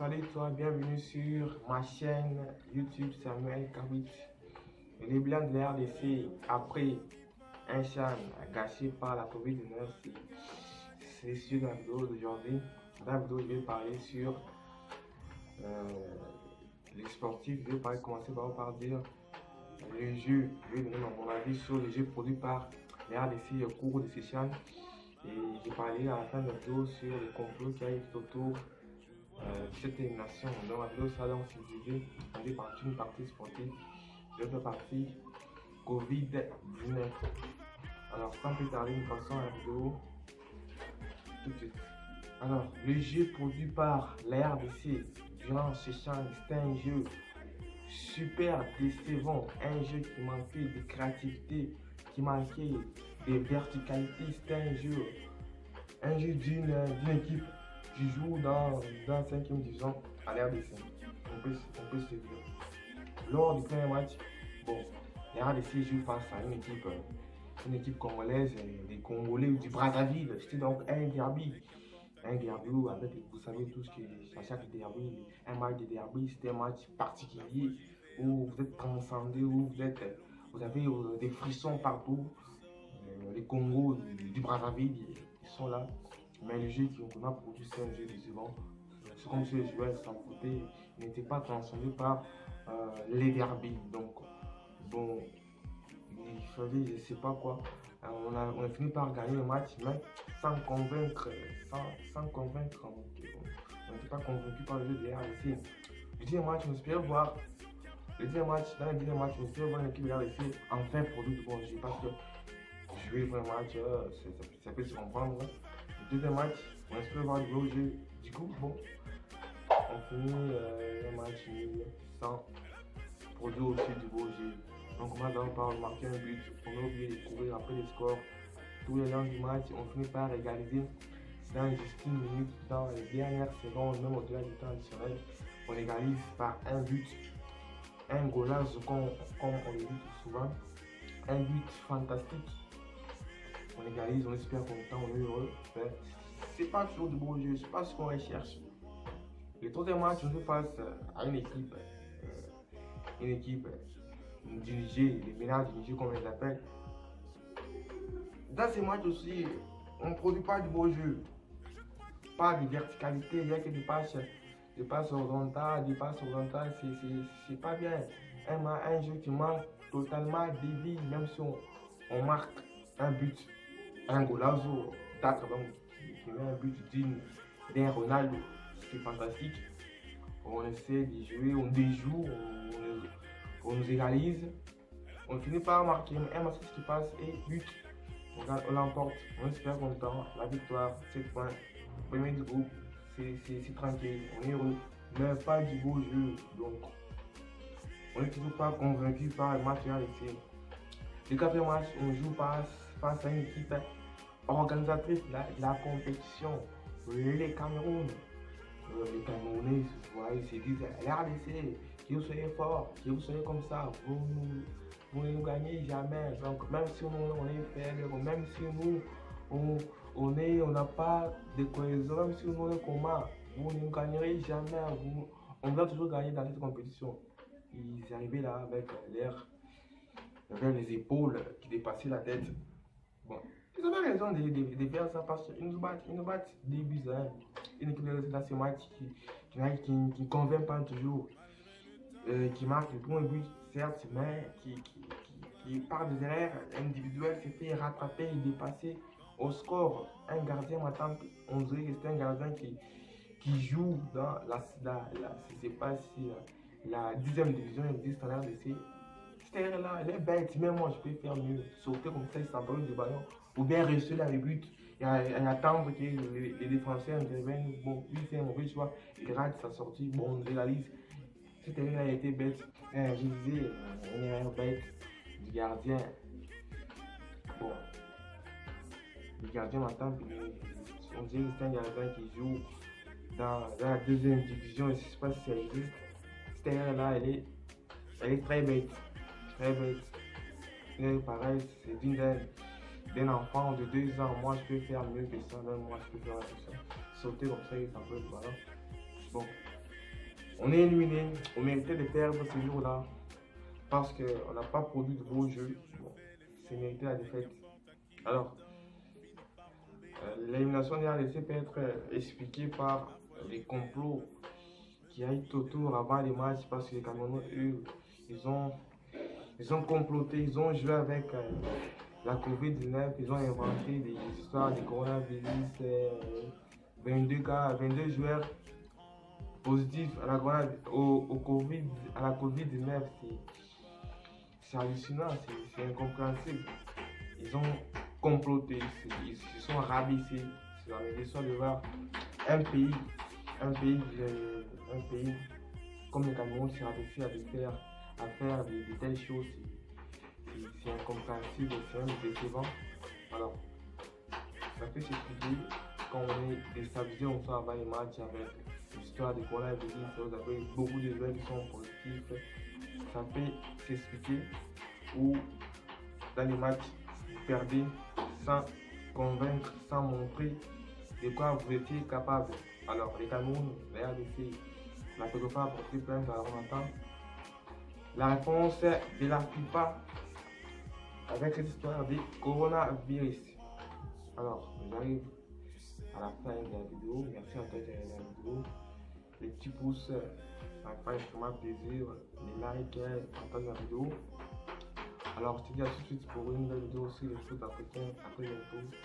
Salut toi, bienvenue sur ma chaîne YouTube Samuel Kabit. Les blancs de la RDC après un chan gâché par la Covid-19, c'est sur la vidéo d'aujourd'hui. Dans la vidéo, je vais parler sur les sportifs. Je vais commencer par dire le jeu. Je vais donner mon avis sur le jeu produit par la RDC au cours de ces chans. Et j'ai parlé à la fin de la vidéo sur le complot qui arrive autour cette élimination. Dans la vidéo, ça donc c'est divisé en deux parties, une partie sportive, l'autre partie Covid-19. Alors, sans plus tarder, nous passons à la vidéo tout de suite. Alors, le jeu produit par la RDC durant ce champ, c'était un jeu super décevant, un jeu qui manquait de créativité, qui manquait de verticalité. C'était un jeu d'une équipe qui joue dans la 5e division à l'RDC. On peut se dire. Lors du premier match, bon, l'RDC joue face à une équipe congolaise, des Congolais du Brazzaville. C'était donc un derby. Un derby avec, vous savez tous qu'à chaque derby, un match de derby, c'est un match particulier où vous êtes transcendé, où vous avez des frissons partout. Les Congos du Brazzaville, ils sont là. Mais le jeu qu'on a produit, c'est un jeu décevant. C'est comme si les joueurs s'en foutaient, ils n'étaient pas transcendés par les derbies. Donc, bon, il fallait, je ne sais pas quoi. On a fini par gagner le match, mais sans convaincre. On n'était pas convaincu par le jeu de RDC. Le deuxième match, on espérait voir. Dans le deuxième match, on espérait voir l'équipe de RDC enfin produire du bon jeu. Parce que jouer un match, ça peut se comprendre. Le deuxième match, on espère voir du beau jeu. Du coup, bon, on finit le match nul sans produire aussi du beau jeu. Donc, on a d'abord par marquer un but. On a oublié de courir après les scores. Tout le long du match, on finit par égaliser dans juste une minute, dans les dernières secondes, même au-delà du temps additionnel. On égalise par un but, un golazo comme on le dit souvent. Un but fantastique. On égalise, on espère content, on est heureux. C'est pas toujours du beau jeu, c'est pas ce qu'on recherche. Le troisième match, on fait face à une équipe dirigée, les ménages dirigés comme on les appelle. Dans ces matchs aussi, on ne produit pas du beau jeu, pas de verticalité, il y a que des passes horizontales, c'est pas bien. Un jeu qui manque totalement de vie, même si on marque un but, un golazo, qui met un but digne d'un Ronaldo, c'est fantastique. On essaie de jouer, on déjoue, on nous égalise, on finit par marquer un match qui passe et but. On l'emporte, on est super content, la victoire, 7 points, premier du groupe, c'est tranquille, on est heureux, mais pas du beau jeu, donc on n'est toujours pas convaincu par le match réalisé. Le quatrième match, on joue face à une équipe organisatrice de la compétition, les Cameroun. Les Camerounais, ils se disent, RDC, que vous soyez fort, que vous soyez comme ça, vous ne nous gagnez jamais. Donc même si on est faible, même si nous on n'a pas de cohésion, même si nous on est commun, vous ne nous gagnerez jamais. On doit toujours gagner dans cette compétition. Ils arrivaient là avec les épaules qui dépassaient la tête. Bon, ils avaient raison de faire ça parce qu'ils nous battent des buts. Hein. Une équipe dans ce match qui ne convainc pas toujours, qui marque le premier but, certes, mais qui par des erreurs individuelles s'est fait rattraper et dépasser au score. Un gardien m'attend, on dirait que c'est un gardien qui joue dans je sais pas si la 10e division existe en RDC. Cette erreur-là, elle est bête, même moi je peux faire mieux. Sauter comme ça, il s'envole du ballon, ou bien rester là le but et attendre que les défenseurs interviennent. Bon, lui c'est un mauvais choix, il rate sa sortie, bon, on réalise. Cette erreur a été bête. Je disais, une erreur bête du gardien. Bon, le gardien m'attend, on dirait que c'est un gardien qui joue dans la 2e division, je ne sais pas si ça existe. Cette erreur-là, elle est très bête. Très bête. Et pareil, c'est digne d'un enfant de 2 ans. Moi, je peux faire mieux que ça. Même moi, je peux faire ça. Sauter comme ça, il s'envole le ballon. Bon, On est éliminé, on méritait de perdre ce jour-là parce qu'on n'a pas produit de beaux jeux. Bon, c'est mérité la défaite. Alors, l'élimination de la RDC peut être expliquée par les complots qui a eu autour avant les matchs parce que les Camerounais, eux, ils ont, ils ont comploté, ils ont joué avec la Covid-19, ils ont inventé des histoires de coronavirus, 22 cas, 22 joueurs positifs à la COVID-19. C'est hallucinant, c'est incompréhensible. Ils ont comploté, ils se sont rabaissés sur la question de voir un pays, un pays, un pays comme le Cameroun s'est rabaissé à faire de telles choses. C'est incompréhensible, c'est même décevant. Alors, ça peut s'expliquer quand on est déstabilisé, on sort avant les matchs avec l'histoire de coronavirus, vous avez beaucoup de joueurs qui sont positifs. Ça peut s'expliquer ou dans les matchs, vous perdez sans convaincre, sans montrer de quoi vous étiez capable. Alors, les Cameroun, les RDC, la FIFA a porté plainte, alors on attend la réponse de la FIFA avec cette histoire de coronavirus. Alors, j'arrive à la fin de la vidéo. Merci à toi de regarder la vidéo. Les petits pouces, ça fait extrêmement plaisir. Les likes, partage la vidéo. Alors, je te dis à tout de suite pour une nouvelle vidéo sur le foot africain. À très bientôt.